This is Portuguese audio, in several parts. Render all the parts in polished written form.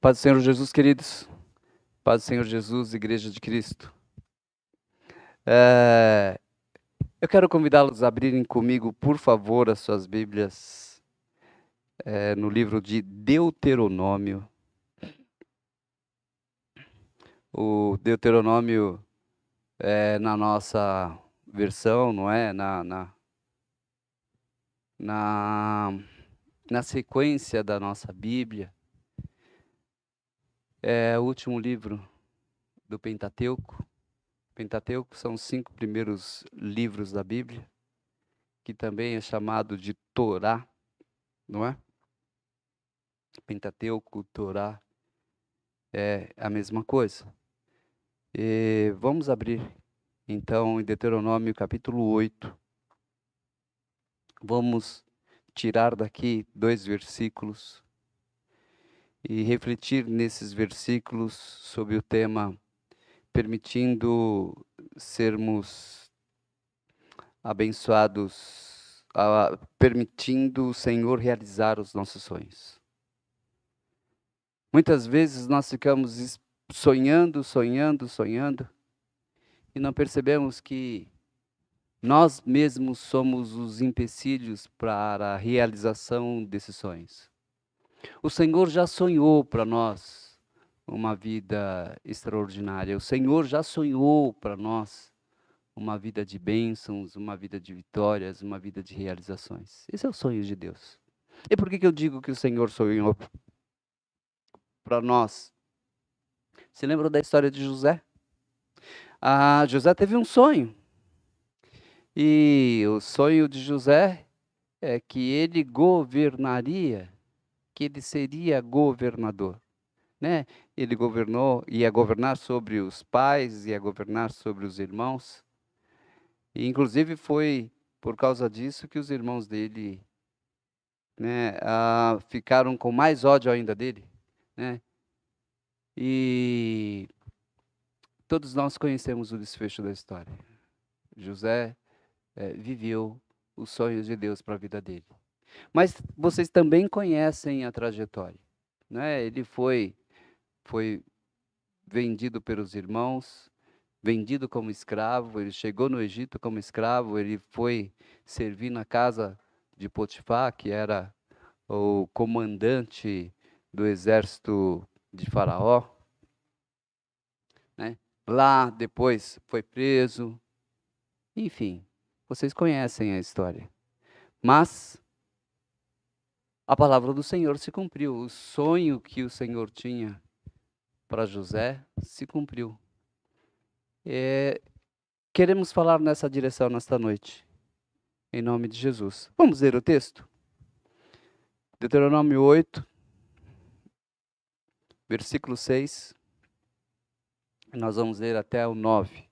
Paz do Senhor Jesus, queridos. Paz do Senhor Jesus, Igreja de Cristo. Eu quero convidá-los a abrirem comigo, por favor, as suas Bíblias no livro de Deuteronômio. O Deuteronômio é na nossa versão, não é? Na sequência da nossa Bíblia. É o último livro do Pentateuco. Pentateuco são os 5 primeiros livros da Bíblia, que também é chamado de Torá, não é? Pentateuco, Torá, é a mesma coisa. E vamos abrir, então, em Deuteronômio capítulo 8. Vamos tirar daqui 2 versículos e refletir nesses versículos sobre o tema permitindo sermos abençoados, permitindo o Senhor realizar os nossos sonhos. Muitas vezes nós ficamos sonhando e não percebemos que nós mesmos somos os empecilhos para a realização desses sonhos. O Senhor já sonhou para nós uma vida extraordinária. O Senhor já sonhou para nós uma vida de bênçãos, uma vida de vitórias, uma vida de realizações. Esse é o sonho de Deus. E por que eu digo que o Senhor sonhou para nós? Se lembram da história de José? José teve um sonho. E o sonho de José é que ele governaria, que ele seria governador, né? Ele ia governar sobre os pais, ia governar sobre os irmãos. E inclusive foi por causa disso que os irmãos dele, né, ficaram com mais ódio ainda dele, né? E todos nós conhecemos o desfecho da história. José viveu os sonhos de Deus para a vida dele. Mas vocês também conhecem a trajetória, né? Ele foi vendido pelos irmãos, vendido como escravo, ele chegou no Egito como escravo, ele foi servir na casa de Potifar, que era o comandante do exército de Faraó, né? Lá depois foi preso, enfim, vocês conhecem a história. Mas a palavra do Senhor se cumpriu, o sonho que o Senhor tinha para José se cumpriu. Queremos falar nessa direção nesta noite, em nome de Jesus. Vamos ler o texto? Deuteronômio 8, versículo 6. Nós vamos ler até o 9.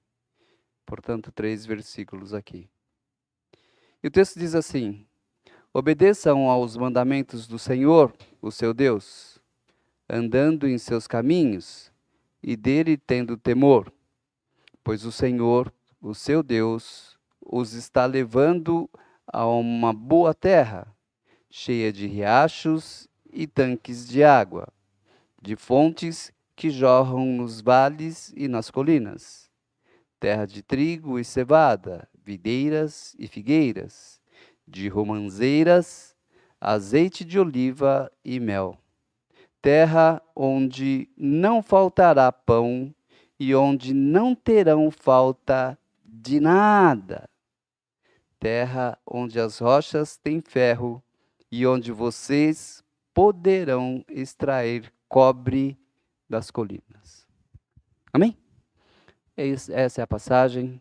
Portanto, 3 versículos aqui. E o texto diz assim: obedeçam aos mandamentos do Senhor, o seu Deus, andando em seus caminhos e dele tendo temor, pois o Senhor, o seu Deus, os está levando a uma boa terra, cheia de riachos e tanques de água, de fontes que jorram nos vales e nas colinas, terra de trigo e cevada, videiras e figueiras, de romanzeiras, azeite de oliva e mel. Terra onde não faltará pão e onde não terão falta de nada. Terra onde as rochas têm ferro e onde vocês poderão extrair cobre das colinas. Amém? Essa é a passagem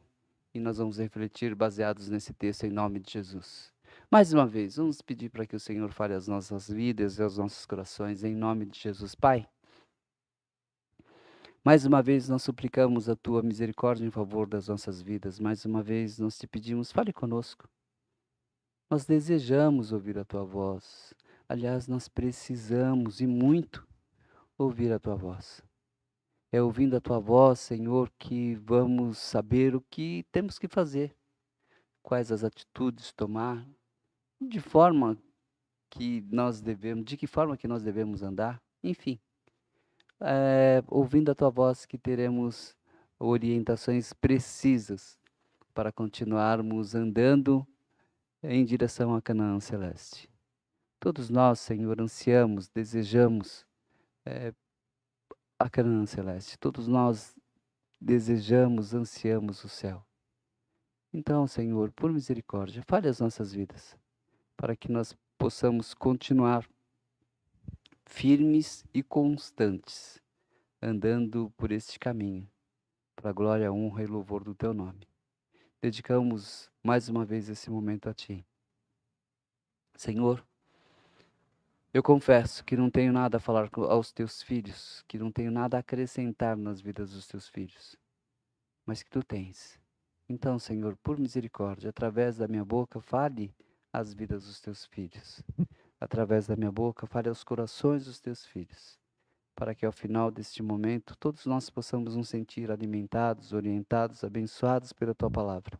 e nós vamos refletir baseados nesse texto em nome de Jesus. Mais uma vez, vamos pedir para que o Senhor fale as nossas vidas e aos nossos corações em nome de Jesus. Pai, mais uma vez nós suplicamos a Tua misericórdia em favor das nossas vidas. Mais uma vez nós te pedimos, fale conosco. Nós desejamos ouvir a Tua voz. Aliás, nós precisamos e muito ouvir a Tua voz. É ouvindo a Tua voz, Senhor, que vamos saber o que temos que fazer, quais as atitudes tomar, de que forma que nós devemos andar, enfim. ouvindo a tua voz, que teremos orientações precisas para continuarmos andando em direção a Canaã Celeste. Todos nós, Senhor, ansiamos, desejamos a Canaã Celeste. Todos nós desejamos, ansiamos o céu. Então, Senhor, por misericórdia, fale as nossas vidas, para que nós possamos continuar firmes e constantes, andando por este caminho, para a glória, honra e louvor do Teu nome. Dedicamos mais uma vez esse momento a Ti. Senhor, eu confesso que não tenho nada a falar aos Teus filhos, que não tenho nada a acrescentar nas vidas dos Teus filhos, mas que Tu tens. Então, Senhor, por misericórdia, através da minha boca, fale às vidas dos Teus filhos. Através da minha boca, fale aos corações dos Teus filhos, para que ao final deste momento, todos nós possamos nos sentir alimentados, orientados, abençoados pela Tua palavra.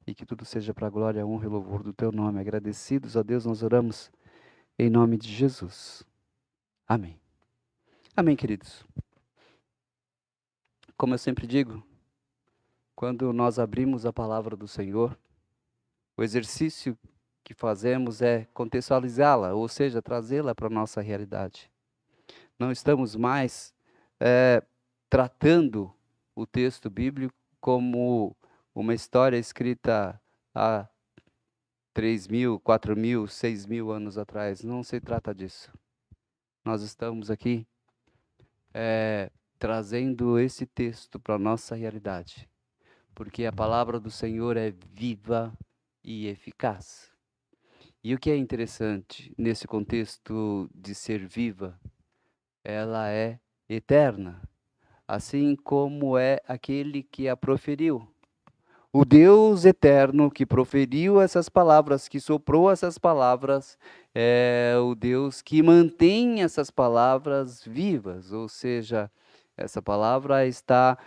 E que tudo seja para a glória, honra e louvor do Teu nome. Agradecidos a Deus, nós oramos em nome de Jesus. Amém. Amém, queridos. Como eu sempre digo, quando nós abrimos a palavra do Senhor, o exercício que fazemos é contextualizá-la, ou seja, trazê-la para a nossa realidade. Não estamos mais tratando o texto bíblico como uma história escrita há 3.000, 4.000, 6.000 anos atrás. Não se trata disso. Nós estamos aqui trazendo esse texto para a nossa realidade, porque a palavra do Senhor é viva e eficaz. E o que é interessante nesse contexto de ser viva, ela é eterna, assim como é aquele que a proferiu. O Deus eterno que proferiu essas palavras, que soprou essas palavras, é o Deus que mantém essas palavras vivas, ou seja, essa palavra está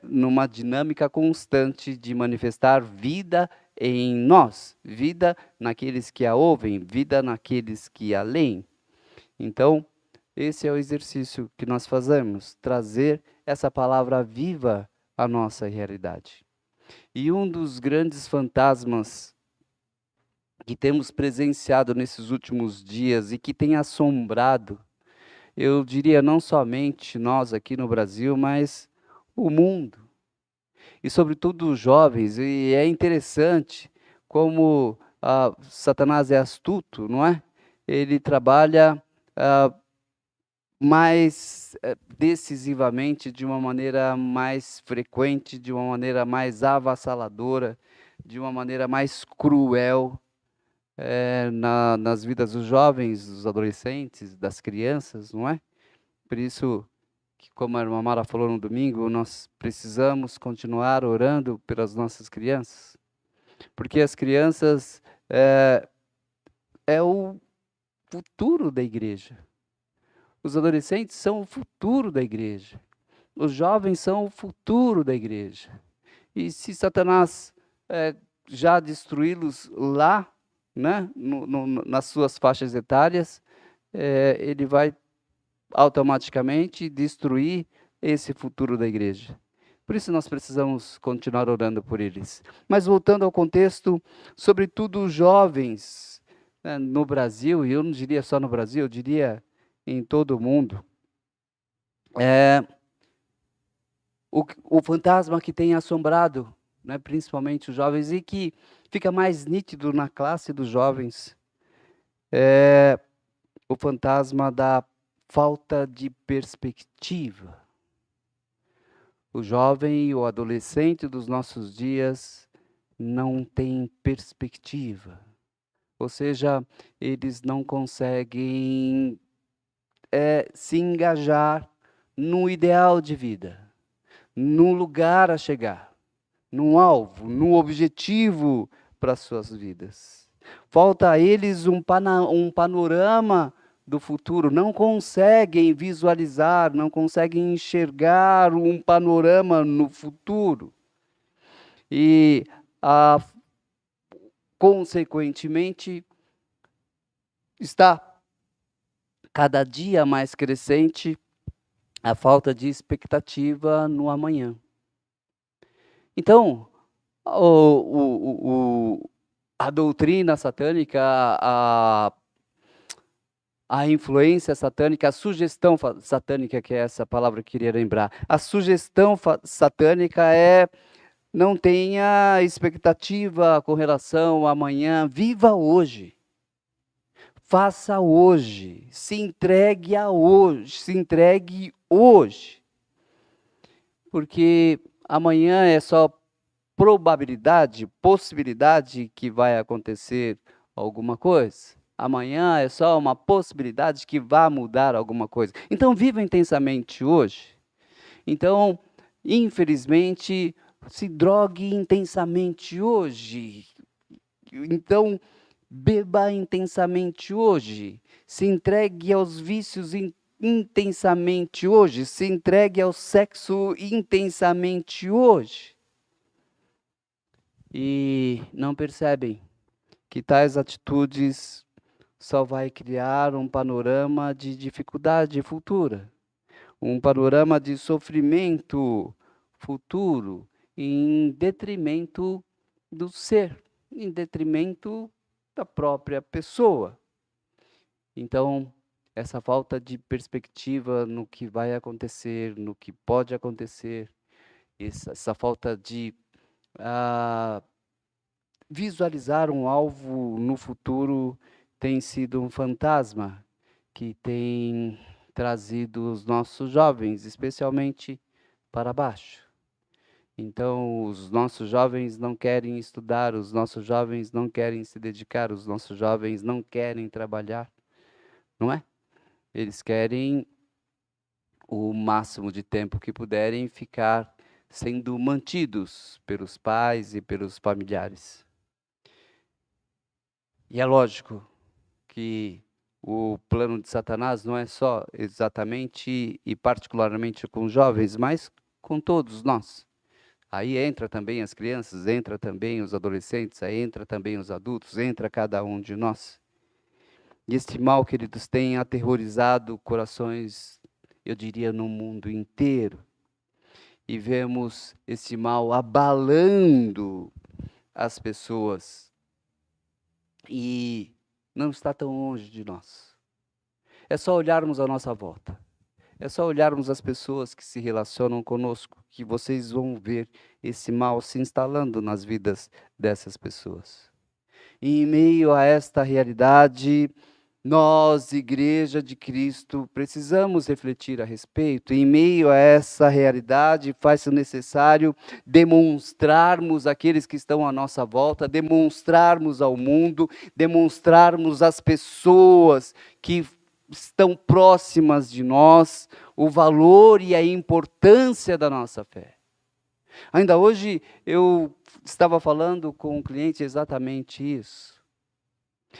numa dinâmica constante de manifestar vida em nós, vida naqueles que a ouvem, vida naqueles que a leem. Então, esse é o exercício que nós fazemos, trazer essa palavra viva à nossa realidade. E um dos grandes fantasmas que temos presenciado nesses últimos dias e que tem assombrado, eu diria não somente nós aqui no Brasil, mas o mundo. E sobretudo os jovens, e é interessante como Satanás é astuto, não é? Ele trabalha mais decisivamente, de uma maneira mais frequente, de uma maneira mais avassaladora, de uma maneira mais cruel nas vidas dos jovens, dos adolescentes, das crianças, não é? Por isso, que, como a irmã Mara falou no domingo, nós precisamos continuar orando pelas nossas crianças, porque as crianças é o futuro da igreja. Os adolescentes são o futuro da igreja. Os jovens são o futuro da igreja. E se Satanás já destruí-los lá, né, nas suas faixas etárias, ele vai automaticamente destruir esse futuro da igreja. Por isso nós precisamos continuar orando por eles. Mas voltando ao contexto, sobretudo os jovens, né, no Brasil, e eu não diria só no Brasil, eu diria em todo o mundo, o fantasma que tem assombrado, né, principalmente os jovens, e que fica mais nítido na classe dos jovens, é o fantasma da falta de perspectiva. O jovem e o adolescente dos nossos dias não têm perspectiva. Ou seja, eles não conseguem se engajar no ideal de vida, num lugar a chegar, num alvo, num objetivo para as suas vidas. Falta a eles um panorama do futuro, não conseguem visualizar, não conseguem enxergar um panorama no futuro. E, consequentemente, está cada dia mais crescente a falta de expectativa no amanhã. Então, a doutrina satânica, a influência satânica, a sugestão satânica, que é essa palavra que eu queria lembrar, a sugestão satânica é: não tenha expectativa com relação ao amanhã, viva hoje. Faça hoje, se entregue a hoje, se entregue hoje. Porque amanhã é só probabilidade, possibilidade que vai acontecer alguma coisa. Amanhã é só uma possibilidade que vai mudar alguma coisa. Então, viva intensamente hoje. Então, infelizmente, se drogue intensamente hoje. Então, beba intensamente hoje. Se entregue aos vícios intensamente hoje. Se entregue ao sexo intensamente hoje. E não percebem que tais atitudes só vai criar um panorama de dificuldade futura, um panorama de sofrimento futuro, em detrimento do ser, em detrimento da própria pessoa. Então, essa falta de perspectiva no que vai acontecer, no que pode acontecer, essa falta de visualizar um alvo no futuro tem sido um fantasma que tem trazido os nossos jovens, especialmente, para baixo. Então, os nossos jovens não querem estudar, os nossos jovens não querem se dedicar, os nossos jovens não querem trabalhar, não é? Eles querem o máximo de tempo que puderem ficar sendo mantidos pelos pais e pelos familiares. E é lógico que o plano de Satanás não é só exatamente e particularmente com os jovens, mas com todos nós. Aí entra também as crianças, entra também os adolescentes, aí entra também os adultos, entra cada um de nós. E este mal, queridos, tem aterrorizado corações, eu diria, no mundo inteiro. E vemos esse mal abalando as pessoas. E não está tão longe de nós. É só olharmos à nossa volta. É só olharmos as pessoas que se relacionam conosco, que vocês vão ver esse mal se instalando nas vidas dessas pessoas. E em meio a esta realidade, nós, Igreja de Cristo, precisamos refletir a respeito. Em meio a essa realidade, faz-se necessário demonstrarmos àqueles que estão à nossa volta, demonstrarmos ao mundo, demonstrarmos às pessoas que estão próximas de nós o valor e a importância da nossa fé. Ainda hoje eu estava falando com um cliente exatamente isso.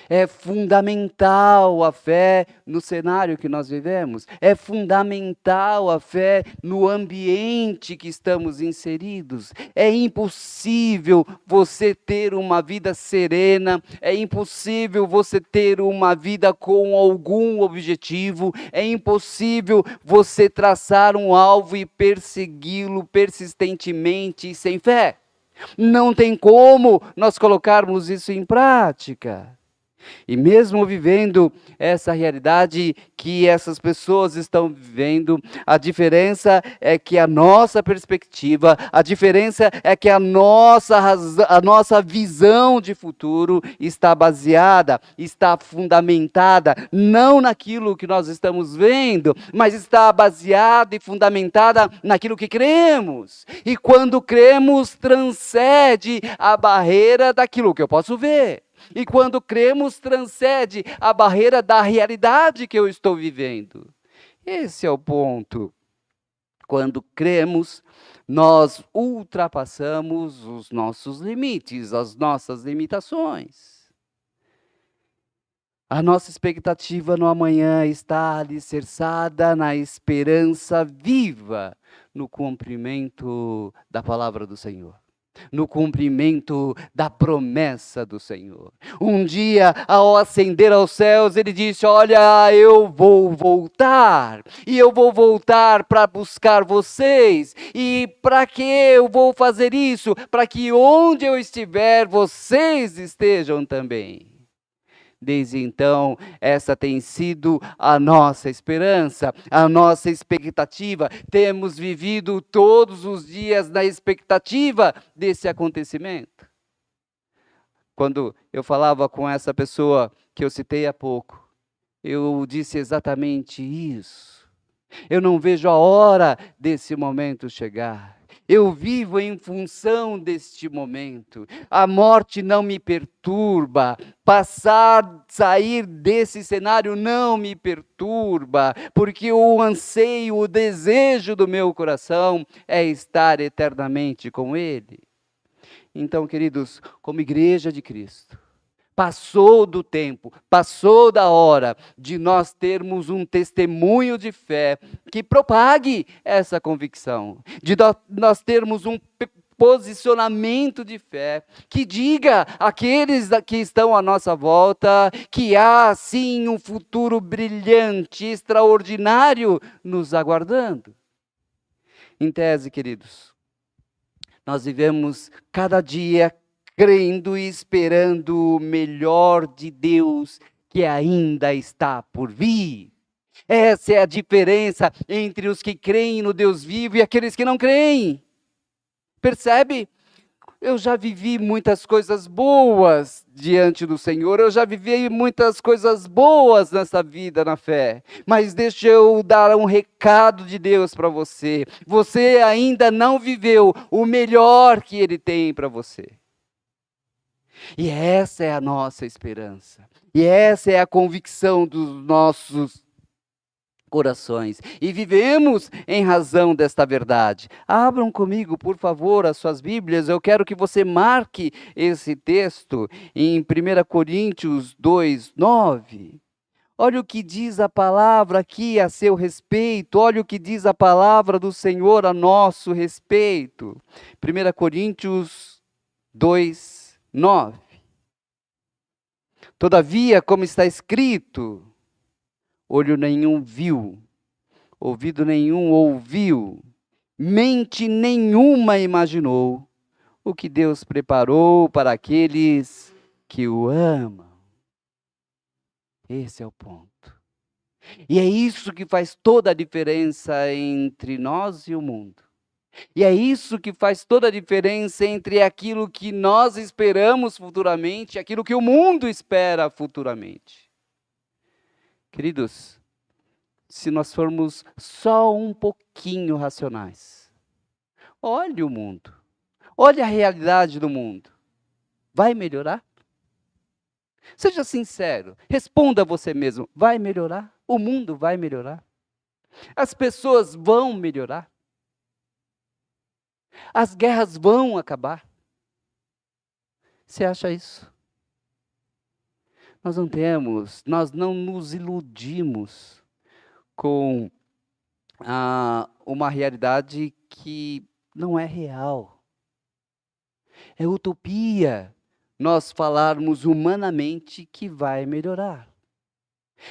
É fundamental a fé no cenário que nós vivemos. É fundamental a fé no ambiente que estamos inseridos. É impossível você ter uma vida serena. É impossível você ter uma vida com algum objetivo. É impossível você traçar um alvo e persegui-lo persistentemente e sem fé. Não tem como nós colocarmos isso em prática. E mesmo vivendo essa realidade que essas pessoas estão vivendo, a diferença é que a nossa perspectiva, a diferença é que a nossa visão de futuro está baseada, está fundamentada, não naquilo que nós estamos vendo, mas está baseada e fundamentada naquilo que cremos. E quando cremos, transcende a barreira daquilo que eu posso ver. E quando cremos, transcende a barreira da realidade que eu estou vivendo. Esse é o ponto. Quando cremos, nós ultrapassamos os nossos limites, as nossas limitações. A nossa expectativa no amanhã está alicerçada na esperança viva no cumprimento da palavra do Senhor. no cumprimento da promessa do Senhor. Um dia, ao ascender aos céus, ele disse: olha, eu vou voltar, e eu vou voltar para buscar vocês. E para que eu vou fazer isso? Para que onde eu estiver, vocês estejam também. Desde então, essa tem sido a nossa esperança, a nossa expectativa. Temos vivido todos os dias na expectativa desse acontecimento. Quando eu falava com essa pessoa que eu citei há pouco, eu disse exatamente isso. Eu não vejo a hora desse momento chegar. Eu vivo em função deste momento. A morte não me perturba. Sair desse cenário não me perturba, porque o anseio, o desejo do meu coração é estar eternamente com Ele. Então, queridos, como igreja de Cristo, passou do tempo, passou da hora de nós termos um testemunho de fé que propague essa convicção, de nós termos um posicionamento de fé que diga àqueles que estão à nossa volta que há sim um futuro brilhante, extraordinário nos aguardando. Em tese, queridos, nós vivemos cada dia crendo e esperando o melhor de Deus que ainda está por vir. Essa é a diferença entre os que creem no Deus vivo e aqueles que não creem. Percebe? Eu já vivi muitas coisas boas diante do Senhor, eu já vivi muitas coisas boas nessa vida, na fé. Mas deixa eu dar um recado de Deus para você. Você ainda não viveu o melhor que Ele tem para você. E essa é a nossa esperança. E essa é a convicção dos nossos corações. E vivemos em razão desta verdade. Abram comigo, por favor, as suas Bíblias. Eu quero que você marque esse texto em 1 Coríntios 2:9. Olha o que diz a palavra aqui a seu respeito. Olha o que diz a palavra do Senhor a nosso respeito. 1 Coríntios 2:9. Todavia, como está escrito, olho nenhum viu, ouvido nenhum ouviu, mente nenhuma imaginou o que Deus preparou para aqueles que o amam. Esse é o ponto. E é isso que faz toda a diferença entre nós e o mundo. E é isso que faz toda a diferença entre aquilo que nós esperamos futuramente e aquilo que o mundo espera futuramente. Queridos, se nós formos só um pouquinho racionais, olhe o mundo, olhe a realidade do mundo. Vai melhorar? Seja sincero, responda a você mesmo: vai melhorar? O mundo vai melhorar? As pessoas vão melhorar? As guerras vão acabar? Você acha isso? Nós não nos iludimos com uma realidade que não é real. É utopia nós falarmos humanamente que vai melhorar.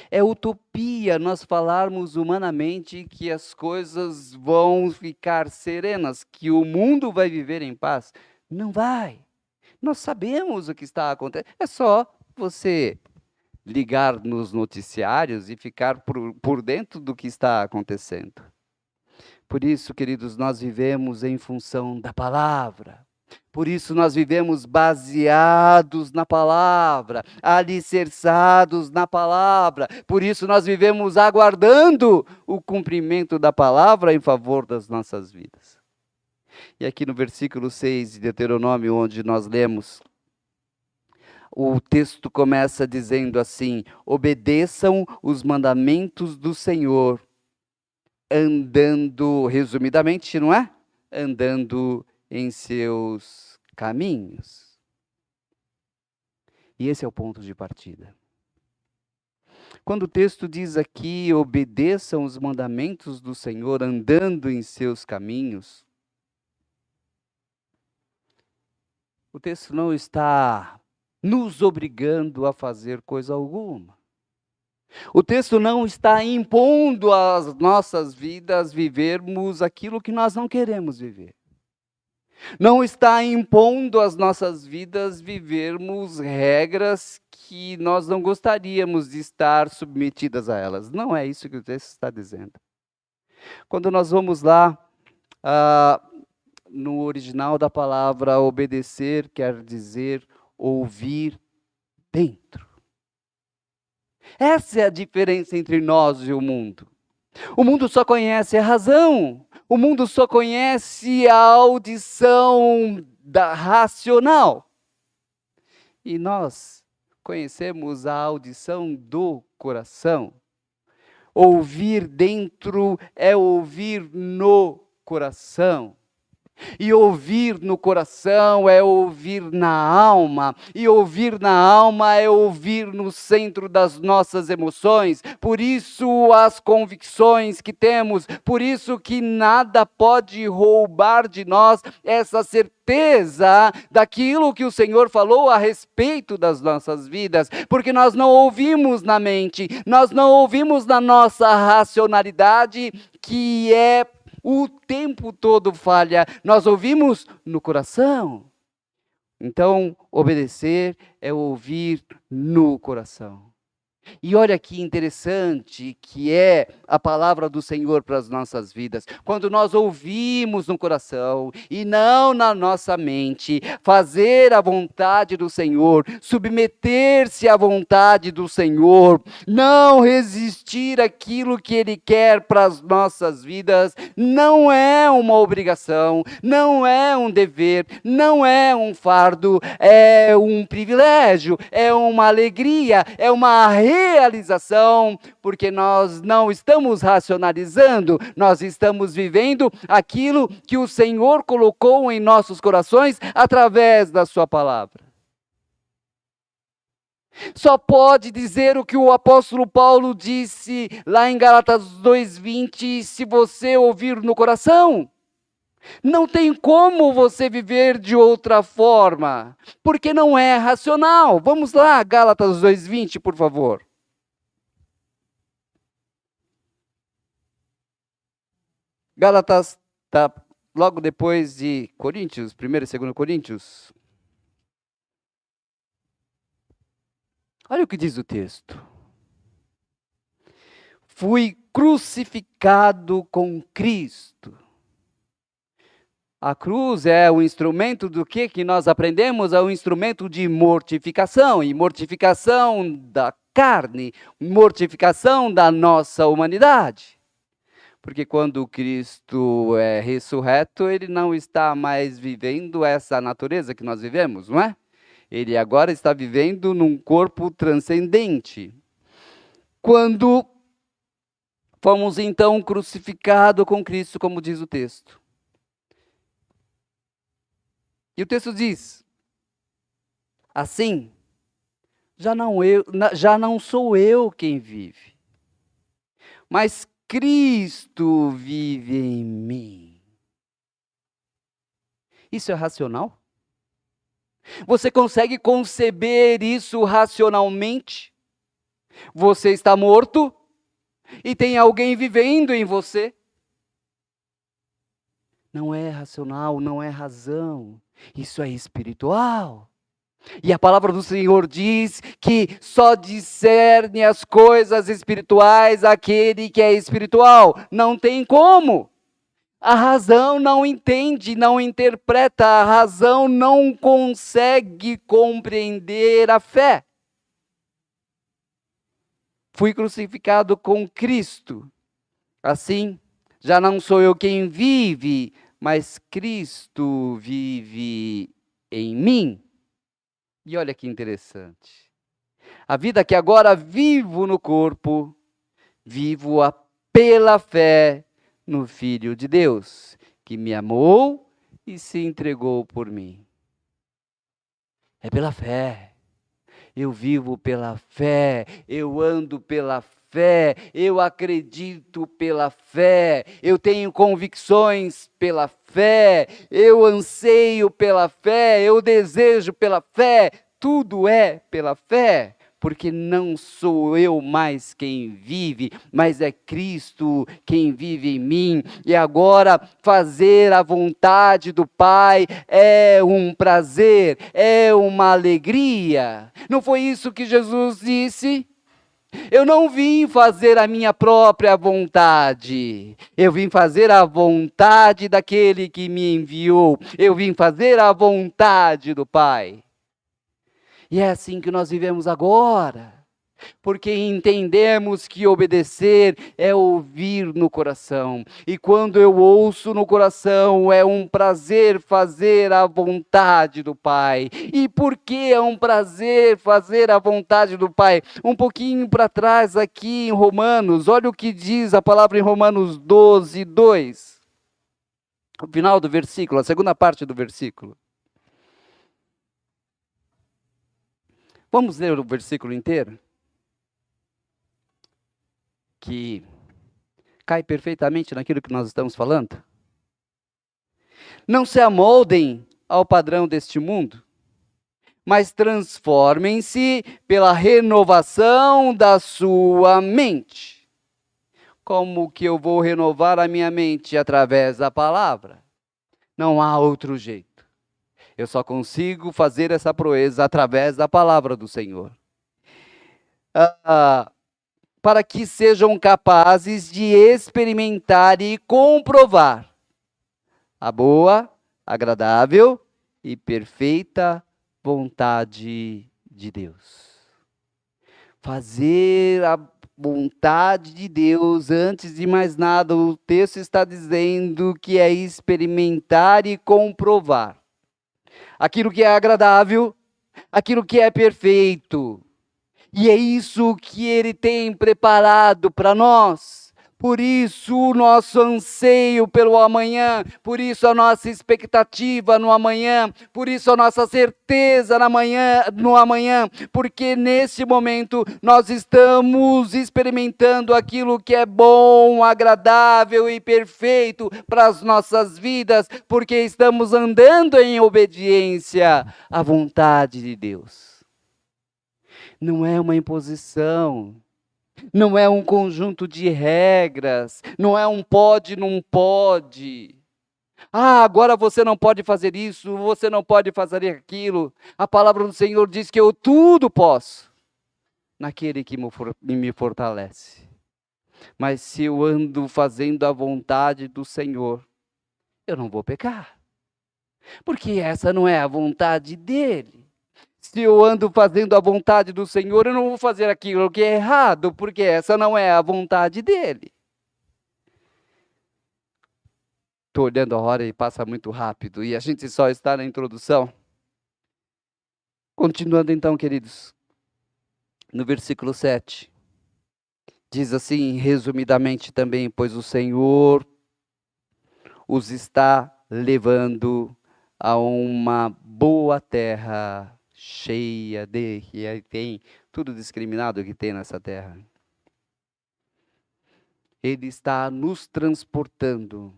É utopia nós falarmos humanamente que as coisas vão ficar serenas, que o mundo vai viver em paz. Não vai. Nós sabemos o que está acontecendo. É só você ligar nos noticiários e ficar por dentro do que está acontecendo. Por isso, queridos, nós vivemos em função da palavra. Por isso nós vivemos baseados na palavra, alicerçados na palavra. Por isso nós vivemos aguardando o cumprimento da palavra em favor das nossas vidas. E aqui no versículo 6 de Deuteronômio, onde nós lemos, o texto começa dizendo assim: obedeçam os mandamentos do Senhor, andando, resumidamente, não é? Andando em seus caminhos. E esse é o ponto de partida. Quando o texto diz aqui, obedeçam os mandamentos do Senhor, andando em seus caminhos, O texto não está nos obrigando a fazer coisa alguma. O texto não está impondo às nossas vidas vivermos aquilo que nós não queremos viver. Não está impondo às nossas vidas vivermos regras que nós não gostaríamos de estar submetidas a elas. Não é isso que o texto está dizendo. Quando nós vamos lá, no original da palavra obedecer, quer dizer ouvir dentro. Essa é a diferença entre nós e o mundo. O mundo só conhece a razão. O mundo só conhece a audição racional. E nós conhecemos a audição do coração. Ouvir dentro é ouvir no coração. E ouvir no coração é ouvir na alma, e ouvir na alma é ouvir no centro das nossas emoções. Por isso as convicções que temos, por isso que nada pode roubar de nós essa certeza daquilo que o Senhor falou a respeito das nossas vidas, porque nós não ouvimos na mente, nós não ouvimos na nossa racionalidade, que é o tempo todo falha, nós ouvimos no coração. Então, obedecer é ouvir no coração. E olha que interessante que é a palavra do Senhor para as nossas vidas. Quando nós ouvimos no coração e não na nossa mente, fazer a vontade do Senhor, submeter-se à vontade do Senhor, não resistir àquilo que Ele quer para as nossas vidas, não é uma obrigação, não é um dever, não é um fardo, é um privilégio, é uma alegria, é uma realização, porque nós não estamos racionalizando, nós estamos vivendo aquilo que o Senhor colocou em nossos corações através da sua palavra. Só pode dizer o que o apóstolo Paulo disse lá em Gálatas 2:20, se você ouvir no coração. Não tem como você viver de outra forma, porque não é racional. Vamos lá, Gálatas 2:20, por favor. Gálatas está logo depois de Coríntios, 1º e 2º Coríntios. Olha o que diz o texto. Fui crucificado com Cristo. A cruz é o instrumento do que nós aprendemos? É um instrumento de mortificação, e mortificação da carne, mortificação da nossa humanidade. Porque quando Cristo é ressurreto, ele não está mais vivendo essa natureza que nós vivemos, não é? Ele agora está vivendo num corpo transcendente. Quando fomos então crucificados com Cristo, como diz o texto. E o texto diz, assim, já não sou eu quem vive, mas Cristo vive em mim. Isso é racional? Você consegue conceber isso racionalmente? Você está morto e tem alguém vivendo em você? Não é racional, não é razão. Isso é espiritual. E a palavra do Senhor diz que só discerne as coisas espirituais aquele que é espiritual. Não tem como. A razão não entende, não interpreta, a razão não consegue compreender a fé. Fui crucificado com Cristo. Assim, já não sou eu quem vive, mas Cristo vive em mim. E olha que interessante. A vida que agora vivo no corpo, vivo-a pela fé no Filho de Deus, que me amou e se entregou por mim. É pela fé. Eu vivo pela fé, eu ando pela fé, eu acredito pela fé, eu tenho convicções pela fé, eu anseio pela fé, eu desejo pela fé, tudo é pela fé. Porque não sou eu mais quem vive, mas é Cristo quem vive em mim. E agora, fazer a vontade do Pai é um prazer, é uma alegria. Não foi isso que Jesus disse? Eu não vim fazer a minha própria vontade. Eu vim fazer a vontade daquele que me enviou. Eu vim fazer a vontade do Pai. E é assim que nós vivemos agora, porque entendemos que obedecer é ouvir no coração, e quando eu ouço no coração, é um prazer fazer a vontade do Pai. E por que é um prazer fazer a vontade do Pai? Um pouquinho para trás aqui em Romanos, olha o que diz a palavra em Romanos 12, 2. O final do versículo, a segunda parte do versículo. Vamos ler o versículo inteiro? Que cai perfeitamente naquilo que nós estamos falando. Não se amoldem ao padrão deste mundo, mas transformem-se pela renovação da sua mente. Como que eu vou renovar a minha mente? Através da palavra. Não há outro jeito. Eu só consigo fazer essa proeza através da palavra do Senhor. Para que sejam capazes de experimentar e comprovar a boa, agradável e perfeita vontade de Deus. Fazer a vontade de Deus, antes de mais nada, o texto está dizendo que é experimentar e comprovar aquilo que é agradável, aquilo que é perfeito. E é isso que Ele tem preparado para nós. Por isso o nosso anseio pelo amanhã, por isso a nossa expectativa no amanhã, por isso a nossa certeza no amanhã, porque nesse momento nós estamos experimentando aquilo que é bom, agradável e perfeito para as nossas vidas, porque estamos andando em obediência à vontade de Deus. Não é uma imposição, não é um conjunto de regras, não é um pode, não pode. Ah, agora você não pode fazer isso, você não pode fazer aquilo. A palavra do Senhor diz que eu tudo posso naquele que me fortalece. Mas se eu ando fazendo a vontade do Senhor, eu não vou pecar, porque essa não é a vontade dele. Se eu ando fazendo a vontade do Senhor, eu não vou fazer aquilo que é errado, porque essa não é a vontade dele. Estou olhando a hora e passa muito rápido, e a gente só está na introdução. Continuando então, queridos, no versículo 7, diz assim, resumidamente também, pois o Senhor os está levando a uma boa terra, cheia de, e aí tem tudo discriminado que tem nessa terra. Ele está nos transportando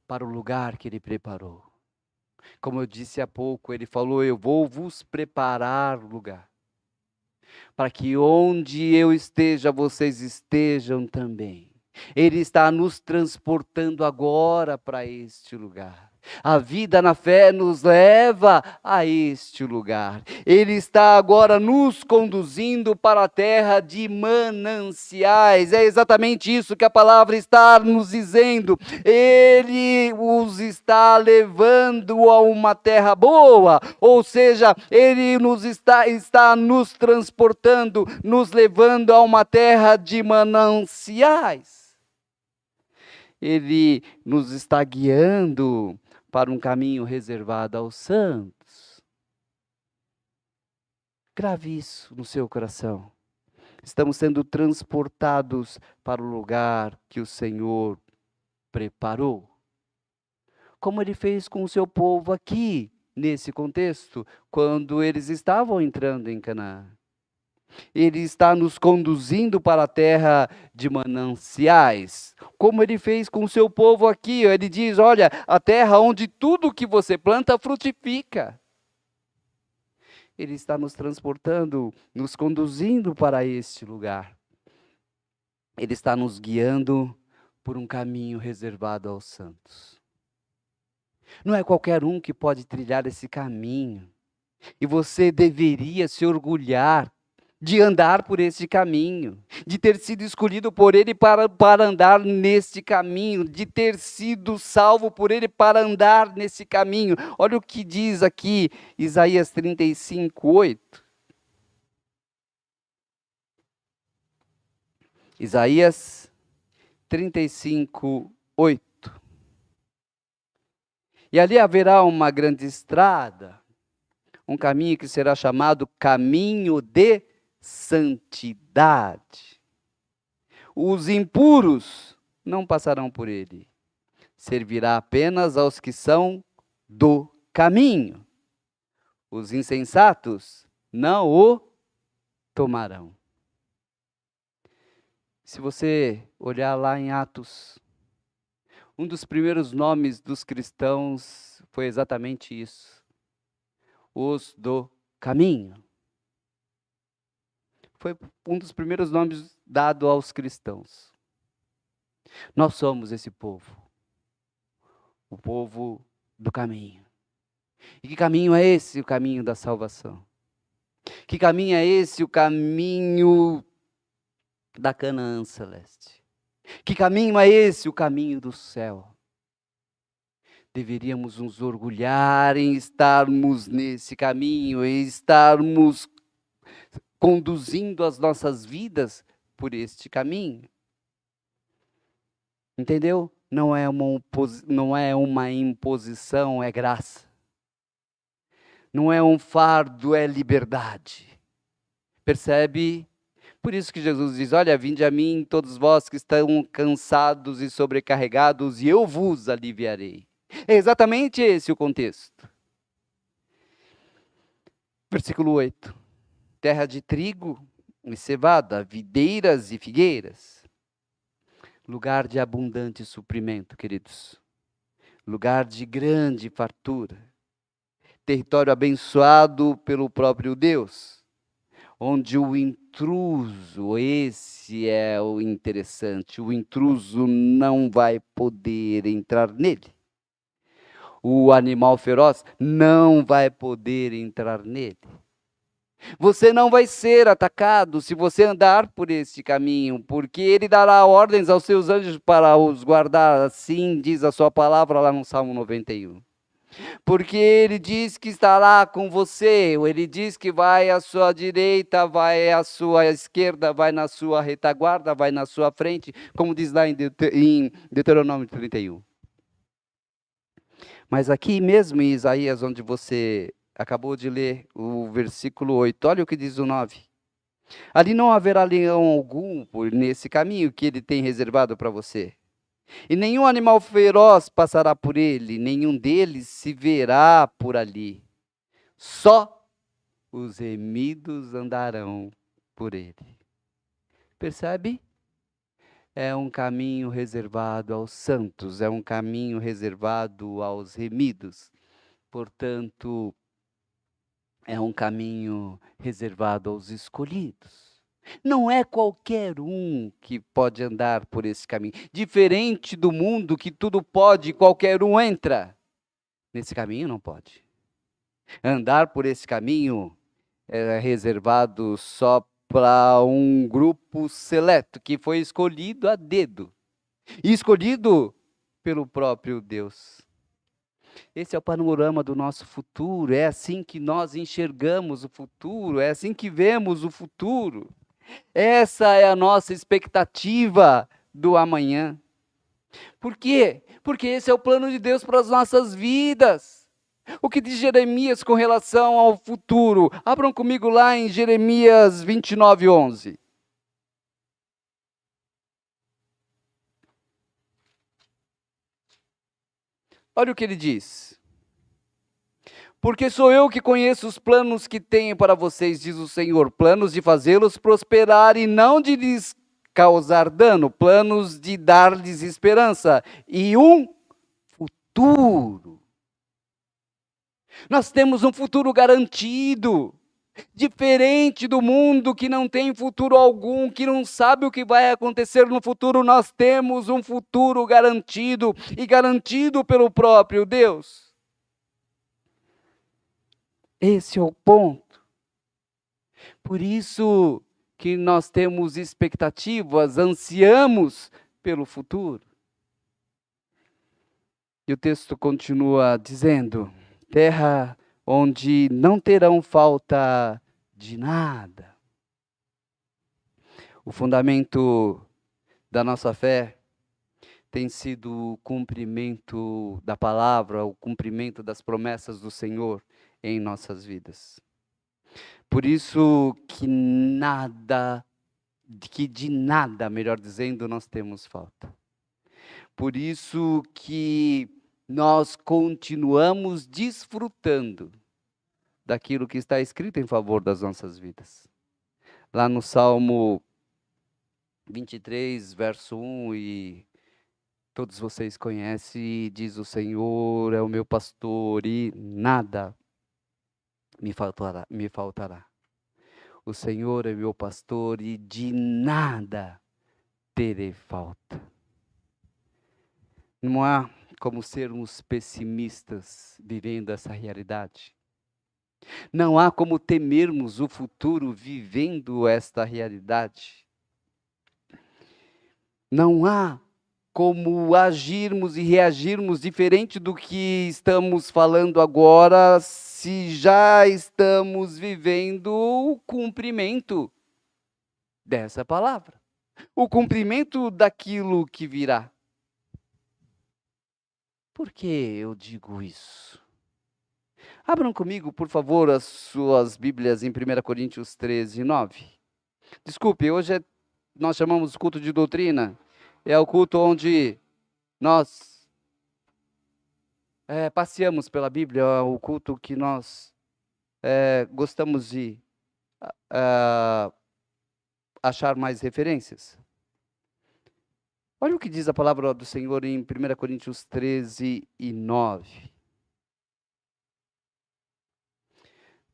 para o lugar que Ele preparou. Como eu disse há pouco, Ele falou, eu vou vos preparar lugar, para que onde eu esteja, vocês estejam também. Ele está nos transportando agora para este lugar. A vida na fé nos leva a este lugar. Ele está agora nos conduzindo para a terra de mananciais. É exatamente isso que a palavra está nos dizendo. Ele os está levando a uma terra boa, ou seja, Ele está nos transportando, nos levando a uma terra de mananciais. Ele nos está guiando para um caminho reservado aos santos. Grave isso no seu coração. Estamos sendo transportados para o lugar que o Senhor preparou. Como Ele fez com o seu povo aqui nesse contexto, quando eles estavam entrando em Canaã. Ele está nos conduzindo para a terra de mananciais, como ele fez com o seu povo aqui. Ele diz: olha, a terra onde tudo que você planta frutifica. Ele está nos transportando, nos conduzindo para este lugar. Ele está nos guiando por um caminho reservado aos santos. Não é qualquer um que pode trilhar esse caminho. E você deveria se orgulhar de andar por este caminho, de ter sido escolhido por Ele para andar neste caminho, de ter sido salvo por Ele para andar nesse caminho. Olha o que diz aqui Isaías 35, 8. Isaías 35, 8. E ali haverá uma grande estrada, um caminho que será chamado caminho de santidade. Os impuros não passarão por ele. Servirá apenas aos que são do caminho. Os insensatos não o tomarão. Se você olhar lá em Atos, um dos primeiros nomes dos cristãos foi exatamente isso: os do caminho. Foi um dos primeiros nomes dado aos cristãos. Nós somos esse povo, o povo do caminho. E que caminho é esse? O caminho da salvação. Que caminho é esse? O caminho da Canaã celeste. Que caminho é esse? O caminho do céu. Deveríamos nos orgulhar em estarmos nesse caminho, em estarmos conduzindo as nossas vidas por este caminho. Entendeu? Não é uma imposição, é graça. Não é um fardo, é liberdade. Percebe? Por isso que Jesus diz: olha, vinde a mim todos vós que estão cansados e sobrecarregados, e eu vos aliviarei. É exatamente esse o contexto. Versículo 8. Terra de trigo e cevada, videiras e figueiras. Lugar de abundante suprimento, queridos. Lugar de grande fartura. Território abençoado pelo próprio Deus. Onde o intruso, esse é o interessante, o intruso não vai poder entrar nele. O animal feroz não vai poder entrar nele. Você não vai ser atacado se você andar por este caminho, porque ele dará ordens aos seus anjos para os guardar, assim diz a sua palavra lá no Salmo 91. Porque ele diz que estará com você, ele diz que vai à sua direita, vai à sua esquerda, vai na sua retaguarda, vai na sua frente, como diz lá em Deuteronômio 31. Mas aqui mesmo em Isaías, onde você acabou de ler o versículo 8, olha o que diz o 9. Ali não haverá leão algum nesse caminho que ele tem reservado para você. E nenhum animal feroz passará por ele, nenhum deles se verá por ali. Só os remidos andarão por ele. Percebe? É um caminho reservado aos santos, é um caminho reservado aos remidos. Portanto, é um caminho reservado aos escolhidos. Não é qualquer um que pode andar por esse caminho. Diferente do mundo que tudo pode, qualquer um entra. Nesse caminho não pode. Andar por esse caminho é reservado só para um grupo seleto, que foi escolhido a dedo. E escolhido pelo próprio Deus. Esse é o panorama do nosso futuro, é assim que nós enxergamos o futuro, é assim que vemos o futuro. Essa é a nossa expectativa do amanhã. Por quê? Porque esse é o plano de Deus para as nossas vidas. O que diz Jeremias com relação ao futuro? Abram comigo lá em Jeremias 29, 11. Olha o que ele diz. Porque sou eu que conheço os planos que tenho para vocês, diz o Senhor, planos de fazê-los prosperar e não de lhes causar dano, planos de dar-lhes esperança e um futuro. Nós temos um futuro garantido, diferente do mundo que não tem futuro algum, que não sabe o que vai acontecer no futuro. Nós temos um futuro garantido e garantido pelo próprio Deus. Esse é o ponto. Por isso que nós temos expectativas, ansiamos pelo futuro. E o texto continua dizendo: terra onde não terão falta de nada. O fundamento da nossa fé tem sido o cumprimento da palavra, o cumprimento das promessas do Senhor em nossas vidas. Por isso que de nada, melhor dizendo, nós temos falta. Por isso que nós continuamos desfrutando daquilo que está escrito em favor das nossas vidas. Lá no Salmo 23, verso 1, e todos vocês conhecem, diz: o Senhor é o meu pastor e nada me faltará. O Senhor é meu pastor e de nada terei falta. Não há como sermos pessimistas vivendo essa realidade. Não há como temermos o futuro vivendo esta realidade. Não há como agirmos e reagirmos diferente do que estamos falando agora, se já estamos vivendo o cumprimento dessa palavra, o cumprimento daquilo que virá. Por que eu digo isso? Abram comigo, por favor, as suas Bíblias em 1 Coríntios 13, 9. Desculpe, hoje nós chamamos de culto de doutrina. É o culto onde nós passeamos pela Bíblia, é o culto que nós gostamos de achar mais referências. Olha o que diz a palavra do Senhor em 1 Coríntios 13 e 9.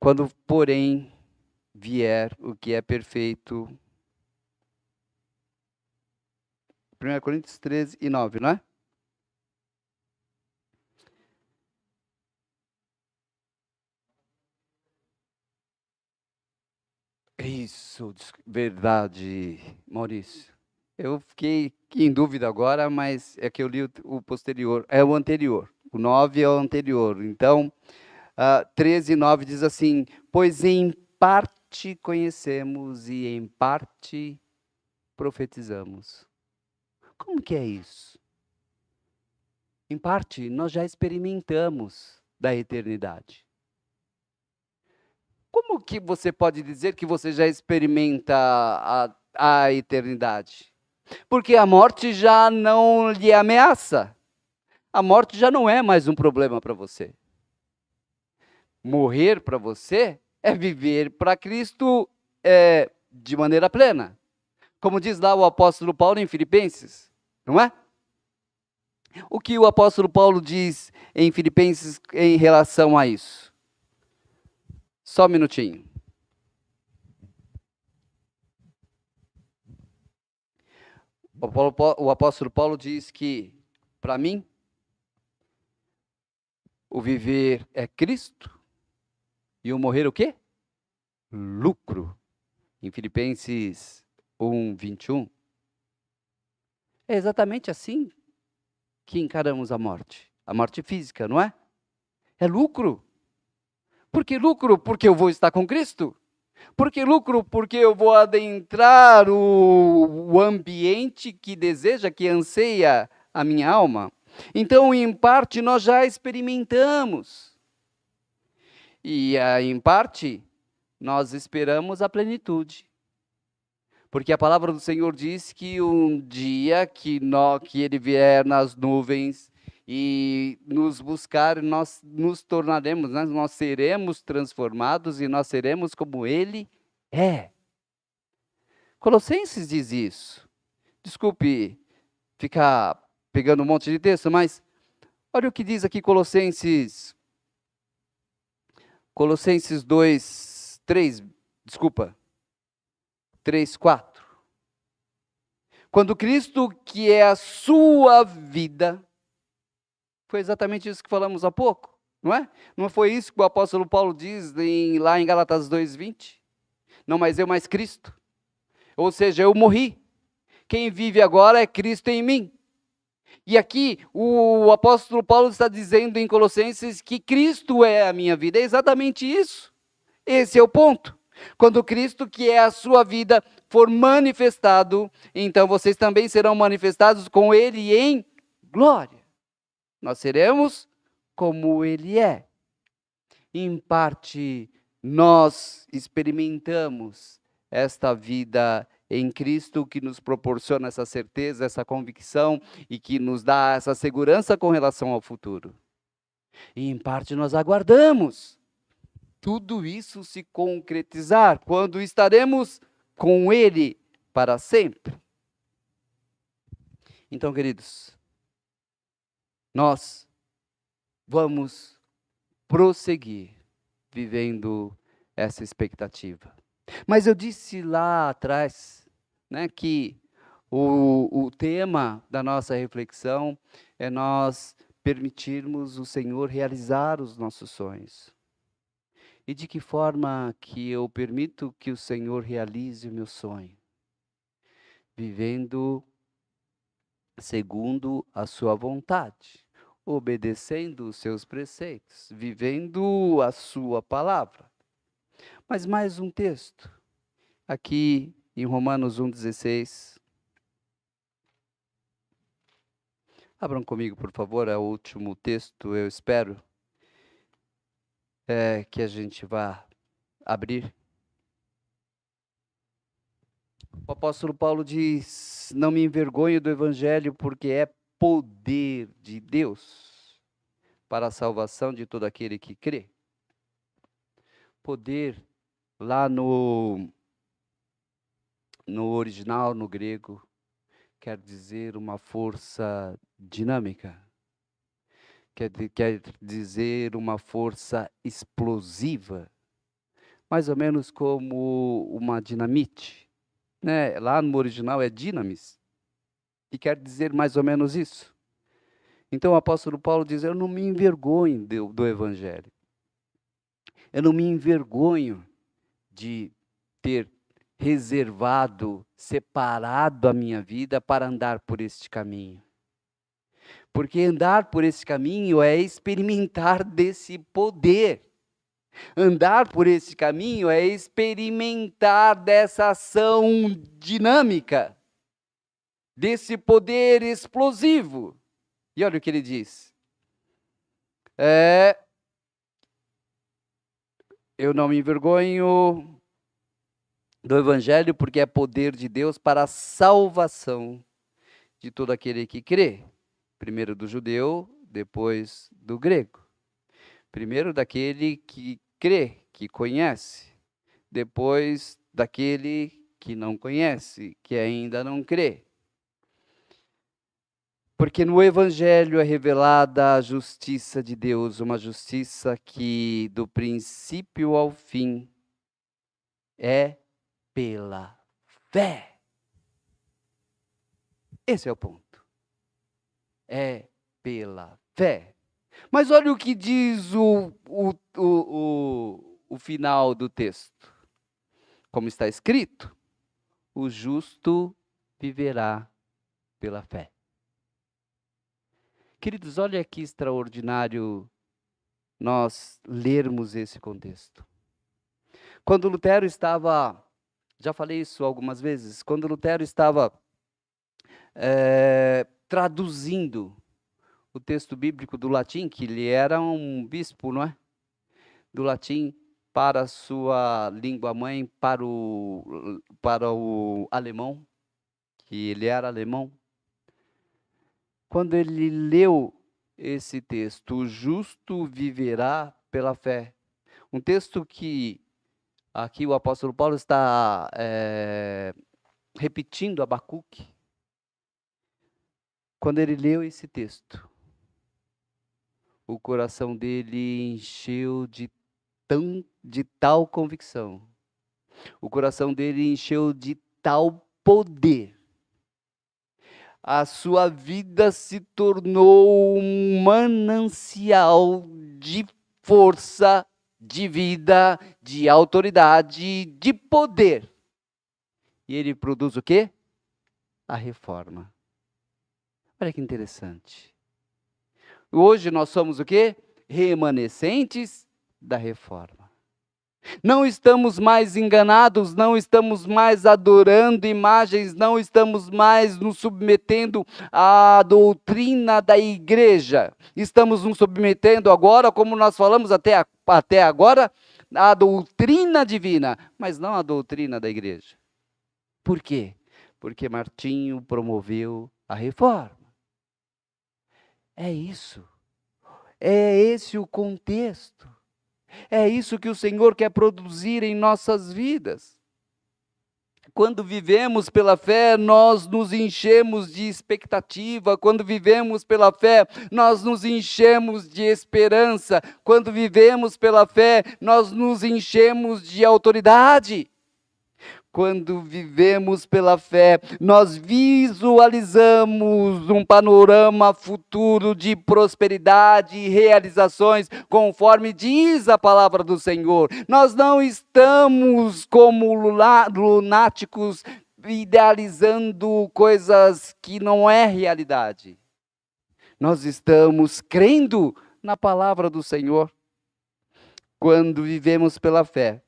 Quando, porém, vier o que é perfeito. 1 Coríntios 13 e 9, não é? Isso, verdade, Maurício. Eu fiquei em dúvida agora, mas é que eu li o posterior, é o anterior. O 9 é o anterior. Então, 13 e 9 diz assim: pois em parte conhecemos e em parte profetizamos. Como que é isso? Em parte, nós já experimentamos da eternidade. Como que você pode dizer que você já experimenta a eternidade? Porque a morte já não lhe ameaça. A morte já não é mais um problema para você. Morrer para você é viver para Cristo de maneira plena. Como diz lá o apóstolo Paulo em Filipenses, não é? O que o apóstolo Paulo diz em Filipenses em relação a isso? Só um minutinho. O apóstolo Paulo diz que, para mim, o viver é Cristo e o morrer o quê? Lucro. Em Filipenses 1, 21. É exatamente assim que encaramos a morte física, não é? É lucro. Por que lucro? Porque eu vou estar com Cristo. Por que lucro? Porque eu vou adentrar o ambiente que deseja, que anseia a minha alma. Então, em parte, nós já experimentamos. E, em parte, nós esperamos a plenitude. Porque a palavra do Senhor diz que um dia que Ele vier nas nuvens e nos buscar, nós nos tornaremos, né? Nós seremos transformados e nós seremos como Ele é. Colossenses diz isso. Desculpe ficar pegando um monte de texto, mas olha o que diz aqui Colossenses 2, 3, desculpa, 3, 4. Quando Cristo, que é a sua vida, foi exatamente isso que falamos há pouco, não é? Não foi isso que o apóstolo Paulo diz lá em Gálatas 2:20? Não mais eu, mas Cristo. Ou seja, eu morri. Quem vive agora é Cristo em mim. E aqui o apóstolo Paulo está dizendo em Colossenses que Cristo é a minha vida. É exatamente isso. Esse é o ponto. Quando Cristo, que é a sua vida, for manifestado, então vocês também serão manifestados com Ele em glória. Nós seremos como Ele é. Em parte, nós experimentamos esta vida em Cristo, que nos proporciona essa certeza, essa convicção e que nos dá essa segurança com relação ao futuro. E em parte nós aguardamos tudo isso se concretizar, quando estaremos com Ele para sempre. Então, queridos, nós vamos prosseguir vivendo essa expectativa. Mas eu disse lá atrás, né, que o tema da nossa reflexão é nós permitirmos o Senhor realizar os nossos sonhos. E de que forma que eu permito que o Senhor realize o meu sonho? Vivendo segundo a sua vontade, obedecendo os seus preceitos, vivendo a sua palavra. Mas mais um texto, aqui em Romanos 1,16. Abram comigo, por favor, é o último texto, eu espero que a gente vá abrir. O apóstolo Paulo diz: não me envergonho do evangelho, porque é poder de Deus para a salvação de todo aquele que crê. Poder, lá no original, no grego, quer dizer uma força dinâmica. Quer dizer uma força explosiva. Mais ou menos como uma dinamite. Né? Lá no original é dinamis, que quer dizer mais ou menos isso. Então o apóstolo Paulo diz: eu não me envergonho do evangelho. Eu não me envergonho de ter reservado, separado a minha vida para andar por este caminho. Porque andar por esse caminho é experimentar desse poder. Andar por esse caminho é experimentar dessa ação dinâmica, desse poder explosivo. E olha o que ele diz. Eu não me envergonho do evangelho, porque é poder de Deus para a salvação de todo aquele que crê. Primeiro do judeu, depois do grego. Primeiro daquele que crê, que conhece. Depois daquele que não conhece, que ainda não crê. Porque no Evangelho é revelada a justiça de Deus, uma justiça que do princípio ao fim é pela fé. Esse é o ponto. É pela fé. Mas olha o que diz o final do texto. Como está escrito, o justo viverá pela fé. Queridos, olha que extraordinário nós lermos esse contexto. Quando Lutero estava, já falei isso algumas vezes, quando Lutero estava traduzindo o texto bíblico do latim, que ele era um bispo, não é? Do latim para a sua língua mãe, para o alemão, que ele era alemão. Quando ele leu esse texto: o justo viverá pela fé. Um texto que aqui o apóstolo Paulo está repetindo Abacuque. Quando ele leu esse texto, o coração dele encheu de tal convicção, o coração dele encheu de tal poder, a sua vida se tornou um manancial de força, de vida, de autoridade, de poder. E ele produz o quê? A reforma. Olha que interessante. Hoje nós somos o quê? Remanescentes da reforma. Não estamos mais enganados, não estamos mais adorando imagens, não estamos mais nos submetendo à doutrina da igreja. Estamos nos submetendo agora, como nós falamos até agora, à doutrina divina, mas não à doutrina da igreja. Por quê? Porque Martinho promoveu a reforma. É isso. É esse o contexto. É isso que o Senhor quer produzir em nossas vidas. Quando vivemos pela fé, nós nos enchemos de expectativa. Quando vivemos pela fé, nós nos enchemos de esperança. Quando vivemos pela fé, nós nos enchemos de autoridade. Quando vivemos pela fé, nós visualizamos um panorama futuro de prosperidade e realizações, conforme diz a palavra do Senhor. Nós não estamos como lunáticos, idealizando coisas que não é realidade. Nós estamos crendo na palavra do Senhor. Quando vivemos pela fé,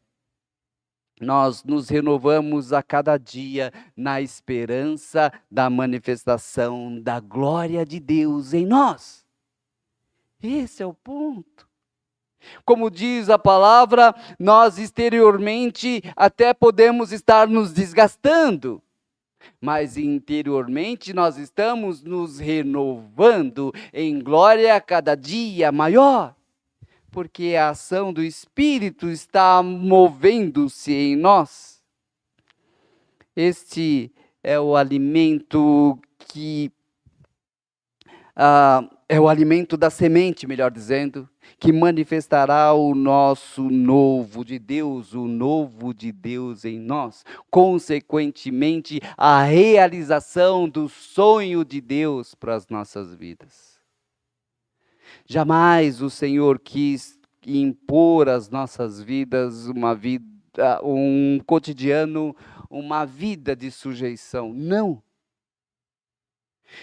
nós nos renovamos a cada dia na esperança da manifestação da glória de Deus em nós. Esse é o ponto. Como diz a palavra, nós exteriormente até podemos estar nos desgastando, mas interiormente nós estamos nos renovando em glória a cada dia maior. Porque a ação do Espírito está movendo-se em nós. Este é o alimento é o alimento da semente, melhor dizendo, que manifestará o nosso novo de Deus, o novo de Deus em nós. Consequentemente, a realização do sonho de Deus para as nossas vidas. Jamais o Senhor quis impor às nossas vidas um cotidiano, uma vida de sujeição. Não.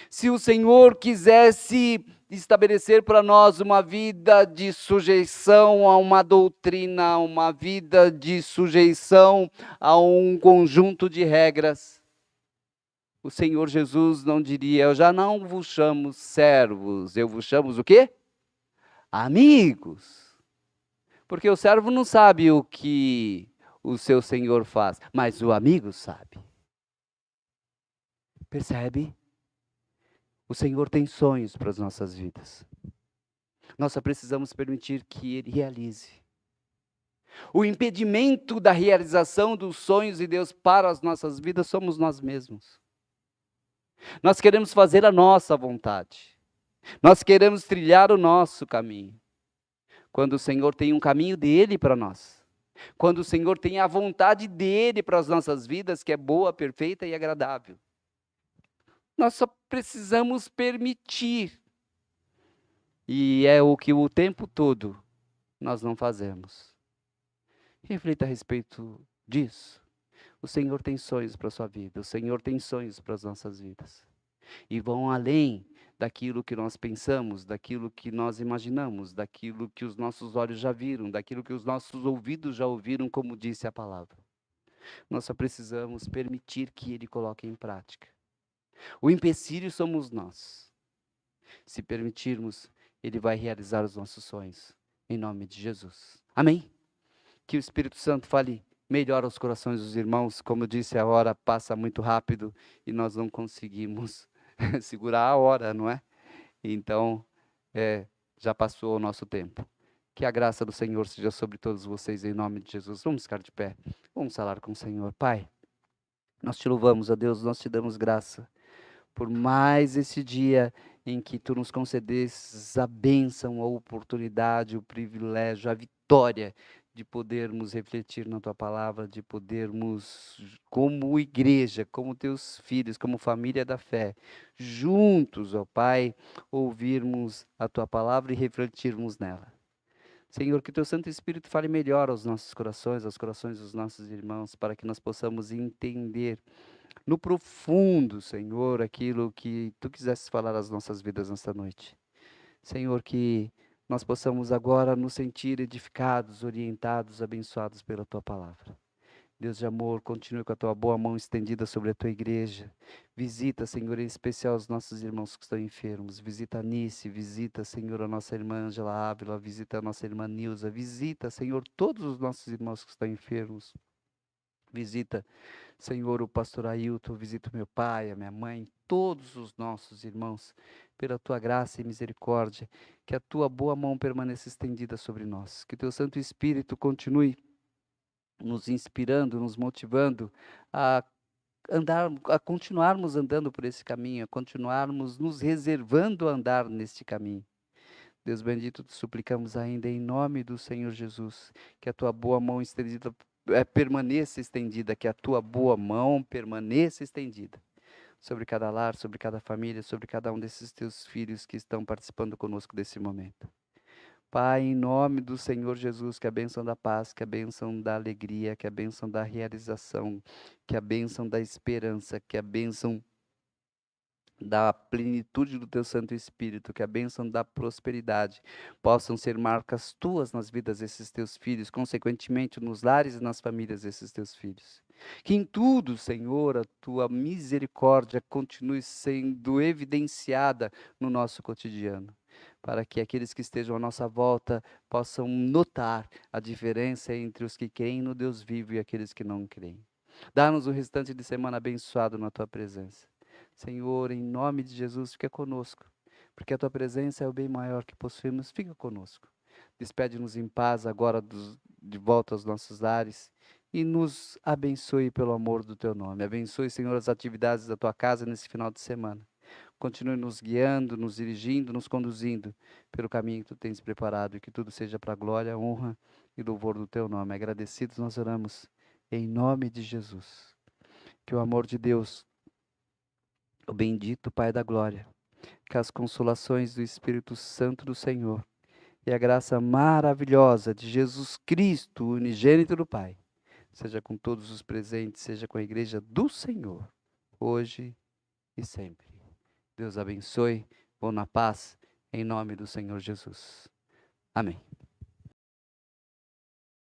Se o Senhor quisesse estabelecer para nós uma vida de sujeição a uma doutrina, uma vida de sujeição a um conjunto de regras, o Senhor Jesus não diria: eu já não vos chamo servos, eu vos chamo o quê? Amigos. Porque o servo não sabe o que o seu senhor faz, mas o amigo sabe. Percebe? O Senhor tem sonhos para as nossas vidas. Nós só precisamos permitir que Ele realize. O impedimento da realização dos sonhos de Deus para as nossas vidas somos nós mesmos. Nós queremos fazer a nossa vontade. Nós queremos trilhar o nosso caminho. Quando o Senhor tem um caminho dele para nós. Quando o Senhor tem a vontade dele para as nossas vidas, que é boa, perfeita e agradável. Nós só precisamos permitir. E é o que o tempo todo nós não fazemos. Reflita a respeito disso. O Senhor tem sonhos para a sua vida. O Senhor tem sonhos para as nossas vidas. E vão além daquilo que nós pensamos, daquilo que nós imaginamos, daquilo que os nossos olhos já viram, daquilo que os nossos ouvidos já ouviram, como disse a palavra. Nós só precisamos permitir que Ele coloque em prática. O empecilho somos nós. Se permitirmos, Ele vai realizar os nossos sonhos, em nome de Jesus. Amém? Que o Espírito Santo fale melhor aos corações dos irmãos. Como eu disse, a hora passa muito rápido e nós não conseguimos segurar a hora, não é? Então, já passou o nosso tempo. Que a graça do Senhor seja sobre todos vocês, em nome de Jesus. Vamos ficar de pé, vamos falar com o Senhor. Pai, nós te louvamos, ó Deus, nós te damos graça por mais esse dia em que tu nos concedesses a bênção, a oportunidade, o privilégio, a vitória de podermos refletir na tua palavra, de podermos, como igreja, como teus filhos, como família da fé, juntos, ó Pai, ouvirmos a tua palavra e refletirmos nela. Senhor, que teu Santo Espírito fale melhor aos nossos corações, aos corações dos nossos irmãos, para que nós possamos entender no profundo, Senhor, aquilo que tu quisesses falar às nossas vidas nesta noite. Senhor, que nós possamos agora nos sentir edificados, orientados, abençoados pela tua palavra. Deus de amor, continue com a tua boa mão estendida sobre a tua igreja. Visita, Senhor, em especial os nossos irmãos que estão enfermos. Visita a Nice, visita, Senhor, a nossa irmã Angela Ávila, visita a nossa irmã Nilza. Visita, Senhor, todos os nossos irmãos que estão enfermos. Visita, Senhor, o pastor Ailton, visita o meu pai, a minha mãe, todos os nossos irmãos, pela tua graça e misericórdia, que a tua boa mão permaneça estendida sobre nós, que o teu Santo Espírito continue nos inspirando, nos motivando a andar, a continuarmos andando por esse caminho, a continuarmos nos reservando a andar neste caminho. Deus bendito, te suplicamos ainda em nome do Senhor Jesus, que a tua boa mão estendida permaneça estendida, que a tua boa mão permaneça estendida sobre cada lar, sobre cada família, sobre cada um desses teus filhos que estão participando conosco desse momento. Pai, em nome do Senhor Jesus, que a bênção da paz, que a bênção da alegria, que a bênção da realização, que a bênção da esperança, que a bênção da plenitude do teu Santo Espírito, que a bênção da prosperidade possam ser marcas tuas nas vidas desses teus filhos, consequentemente nos lares e nas famílias desses teus filhos. Que em tudo, Senhor, a tua misericórdia continue sendo evidenciada no nosso cotidiano, para que aqueles que estejam à nossa volta possam notar a diferença entre os que creem no Deus vivo e aqueles que não creem. Dá-nos o restante de semana abençoado na tua presença. Senhor, em nome de Jesus, fica conosco, porque a tua presença é o bem maior que possuímos. Fica conosco. Despede-nos em paz agora de volta aos nossos lares e nos abençoe pelo amor do teu nome. Abençoe, Senhor, as atividades da tua casa nesse final de semana. Continue nos guiando, nos dirigindo, nos conduzindo pelo caminho que tu tens preparado e que tudo seja para a glória, honra e louvor do teu nome. Agradecidos nós oramos em nome de Jesus. Que o amor de Deus, o bendito Pai da glória, que as consolações do Espírito Santo do Senhor e a graça maravilhosa de Jesus Cristo, unigênito do Pai, seja com todos os presentes, seja com a igreja do Senhor, hoje e sempre. Deus abençoe, vão na paz, em nome do Senhor Jesus. Amém.